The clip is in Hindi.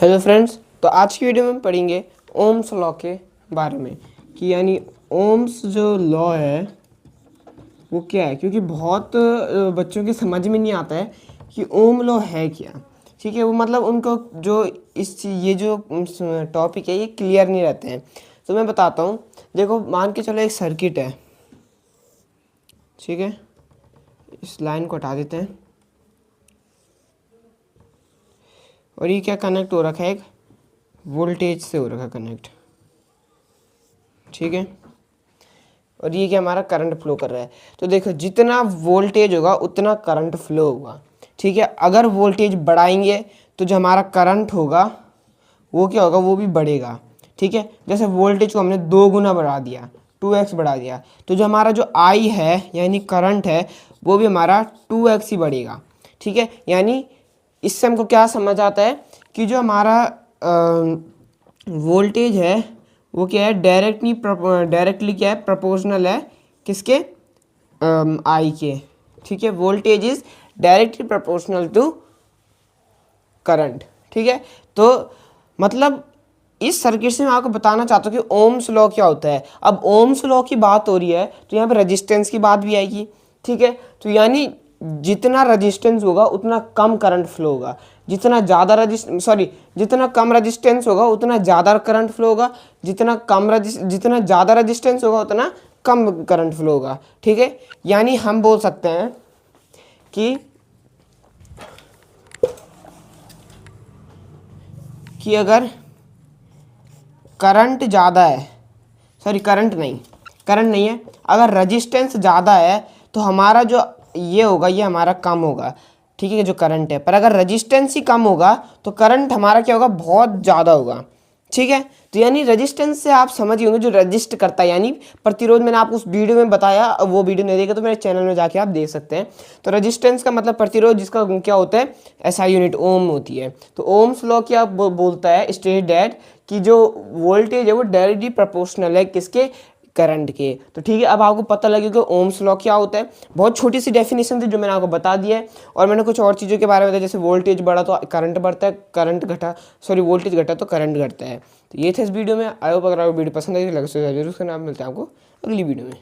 हेलो फ्रेंड्स, तो आज की वीडियो में पढ़ेंगे ओम्स लॉ के बारे में कि यानी ओम्स जो लॉ है वो क्या है। क्योंकि बहुत बच्चों के समझ में नहीं आता है कि ओम लॉ है क्या। ठीक है, वो मतलब उनको जो ये जो टॉपिक है ये क्लियर नहीं रहते हैं। तो मैं बताता हूँ। देखो, मान के चलो एक सर्किट है। ठीक है, इस लाइन को हटा देते हैं और ये क्या कनेक्ट हो रखा है, एक वोल्टेज से हो रखा कनेक्ट। ठीक है, और ये क्या हमारा करंट फ्लो कर रहा है। तो देखो, जितना वोल्टेज होगा उतना करंट फ्लो होगा। ठीक है, अगर वोल्टेज बढ़ाएंगे तो जो हमारा करंट होगा वो क्या होगा, वो भी बढ़ेगा। ठीक है, जैसे वोल्टेज को हमने 2 गुना बढ़ा दिया, 2x बढ़ा दिया, तो जो हमारा जो I है यानी करंट है वो भी हमारा 2x ही बढ़ेगा। ठीक है, यानी इससे हमको क्या समझ आता है कि जो हमारा वोल्टेज है वो क्या है, डायरेक्टली क्या है, प्रोपोर्शनल है किसके, आई के। ठीक है, voltage is directly proportional to current. ठीक है, तो मतलब इस सर्किट से मैं आपको बताना चाहता हूँ कि ओम्स लॉ क्या होता है। अब ओम्स लॉ की बात हो रही है तो यहाँ पे रेजिस्टेंस की बात भी आएगी। ठीक है, तो यानी जितना रेजिस्टेंस होगा उतना कम करंट फ्लो होगा, जितना कम रेजिस्टेंस होगा उतना ज़्यादा करंट फ्लो होगा, जितना ज़्यादा रेजिस्टेंस होगा उतना कम करंट फ्लो होगा। ठीक है, यानी हम बोल सकते हैं कि अगर करंट ज़्यादा है, करंट नहीं है, अगर रेजिस्टेंस ज़्यादा है तो हमारा जो ये होगा ये हमारा कम होगा। ठीक है, जो करंट है, पर अगर रेजिस्टेंस ही कम होगा तो करंट हमारा क्या होगा, बहुत ज़्यादा होगा। ठीक है, तो यानी रेजिस्टेंस से आप समझ ही होंगे, जो रजिस्ट करता है यानी प्रतिरोध। मैंने आपको उस वीडियो में बताया, वो वीडियो नहीं देखा तो मेरे चैनल में जाके आप देख सकते हैं। तो रेजिस्टेंस का मतलब प्रतिरोध, जिसका क्या होता है, एसआई यूनिट ओम होती है। तो ओम्स लॉ क्या बोलता है, स्टेट दैट कि जो वोल्टेज है वो डायरेक्टली प्रोपोर्शनल है किसके, करंट के। तो ठीक है, अब आपको पता लगेगा कि ओम्स लॉ क्या होता है। बहुत छोटी सी डेफिनेशन थी जो मैंने आपको बता दिया है, और मैंने कुछ और चीज़ों के बारे में बताया, जैसे वोल्टेज बढ़ा तो करंट बढ़ता है, वोल्टेज घटा तो करंट घटता है। तो ये था इस वीडियो में। आई होप अगर आपको वीडियो पसंद आई तो लाइक जरूर करना। आप मिलते हैं आपको अगली वीडियो में।